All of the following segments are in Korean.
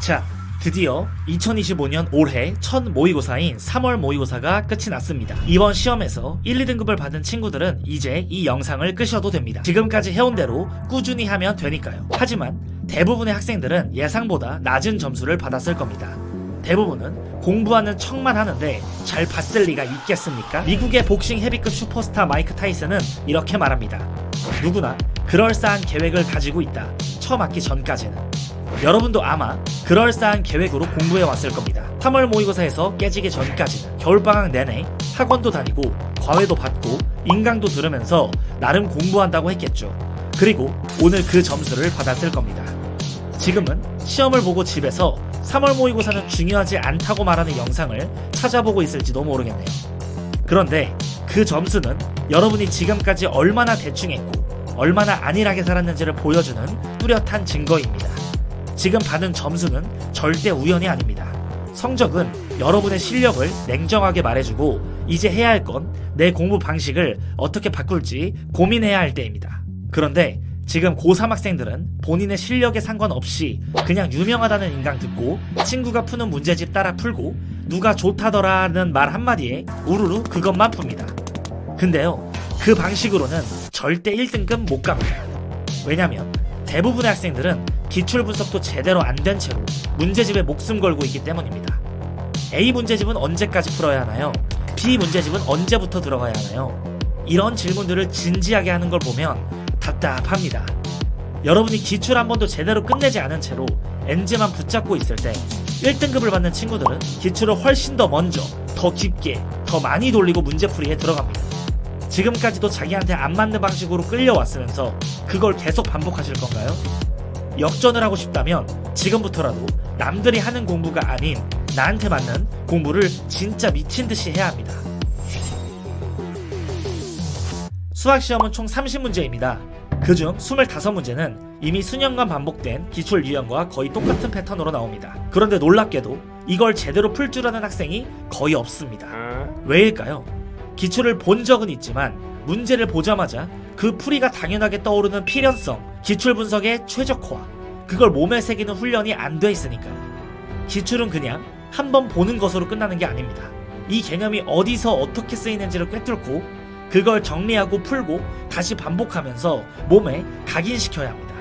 자, 드디어 2025년 올해 첫 모의고사인 3월 모의고사가 끝이 났습니다. 이번 시험에서 1, 2등급을 받은 친구들은 이제 이 영상을 끄셔도 됩니다. 지금까지 해온 대로 꾸준히 하면 되니까요. 하지만 대부분의 학생들은 예상보다 낮은 점수를 받았을 겁니다. 대부분은 공부하는 척만 하는데 잘 봤을 리가 있겠습니까? 미국의 복싱 헤비급 슈퍼스타 마이크 타이슨은 이렇게 말합니다. 누구나 그럴싸한 계획을 가지고 있다. 처음 학기 전까지는. 여러분도 아마 그럴싸한 계획으로 공부해 왔을 겁니다. 3월 모의고사에서 깨지기 전까지는 겨울방학 내내 학원도 다니고 과외도 받고 인강도 들으면서 나름 공부한다고 했겠죠. 그리고 오늘 그 점수를 받았을 겁니다. 지금은 시험을 보고 집에서 3월 모의고사는 중요하지 않다고 말하는 영상을 찾아보고 있을지도 모르겠네요. 그런데 그 점수는 여러분이 지금까지 얼마나 대충 했고 얼마나 안일하게 살았는지를 보여주는 뚜렷한 증거입니다. 지금 받은 점수는 절대 우연이 아닙니다. 성적은 여러분의 실력을 냉정하게 말해주고 이제 해야 할 건 내 공부 방식을 어떻게 바꿀지 고민해야 할 때입니다. 그런데 지금 고3 학생들은 본인의 실력에 상관없이 그냥 유명하다는 인강 듣고 친구가 푸는 문제집 따라 풀고 누가 좋다더라는 말 한마디에 우르르 그것만 풉니다. 근데요, 그 방식으로는 절대 1등급 못 갑니다. 왜냐면 대부분의 학생들은 기출 분석도 제대로 안 된 채로 문제집에 목숨 걸고 있기 때문입니다. A 문제집은 언제까지 풀어야 하나요? B 문제집은 언제부터 들어가야 하나요? 이런 질문들을 진지하게 하는 걸 보면 답답합니다. 여러분이 기출 한 번도 제대로 끝내지 않은 채로 N제만 붙잡고 있을 때 1등급을 받는 친구들은 기출을 훨씬 더 먼저, 더 깊게, 더 많이 돌리고 문제풀이에 들어갑니다. 지금까지도 자기한테 안 맞는 방식으로 끌려왔으면서 그걸 계속 반복하실 건가요? 역전을 하고 싶다면 지금부터라도 남들이 하는 공부가 아닌 나한테 맞는 공부를 진짜 미친 듯이 해야 합니다. 수학시험은 총 30문제입니다. 그중 25문제는 이미 수년간 반복된 기출 유형과 거의 똑같은 패턴으로 나옵니다. 그런데 놀랍게도 이걸 제대로 풀 줄 아는 학생이 거의 없습니다. 왜일까요? 기출을 본 적은 있지만 문제를 보자마자 그 풀이가 당연하게 떠오르는 필연성, 기출 분석의 최적화, 그걸 몸에 새기는 훈련이 안 돼 있으니까요. 기출은 그냥 한번 보는 것으로 끝나는 게 아닙니다. 이 개념이 어디서 어떻게 쓰이는지를 꿰뚫고 그걸 정리하고 풀고 다시 반복하면서 몸에 각인시켜야 합니다.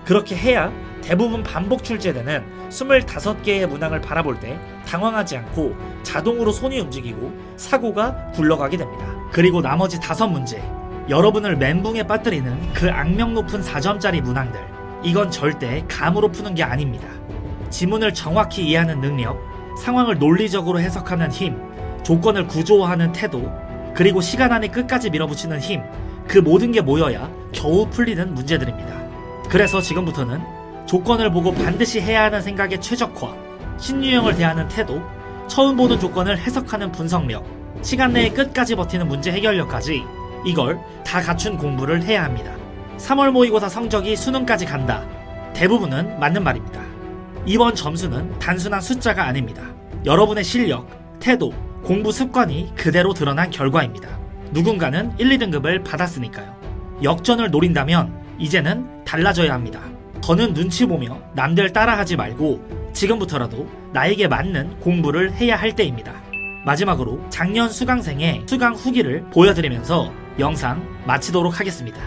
그렇게 해야 대부분 반복 출제되는 25개의 문항을 바라볼 때 당황하지 않고 자동으로 손이 움직이고 사고가 굴러가게 됩니다. 그리고 나머지 5문제, 여러분을 멘붕에 빠뜨리는 그 악명 높은 4점짜리 문항들, 이건 절대 감으로 푸는 게 아닙니다. 지문을 정확히 이해하는 능력, 상황을 논리적으로 해석하는 힘, 조건을 구조화하는 태도, 그리고 시간 안에 끝까지 밀어붙이는 힘, 그 모든 게 모여야 겨우 풀리는 문제들입니다. 그래서 지금부터는 조건을 보고 반드시 해야 하는 생각의 최적화, 신유형을 대하는 태도, 처음 보는 조건을 해석하는 분석력, 시간 내에 끝까지 버티는 문제 해결력까지 이걸 다 갖춘 공부를 해야 합니다. 3월 모의고사 성적이 수능까지 간다. 대부분은 맞는 말입니다. 이번 점수는 단순한 숫자가 아닙니다. 여러분의 실력, 태도, 공부 습관이 그대로 드러난 결과입니다. 누군가는 1, 2등급을 받았으니까요. 역전을 노린다면 이제는 달라져야 합니다. 더는 눈치 보며 남들 따라하지 말고 지금부터라도 나에게 맞는 공부를 해야 할 때입니다. 마지막으로 작년 수강생의 수강 후기를 보여드리면서 영상 마치도록 하겠습니다.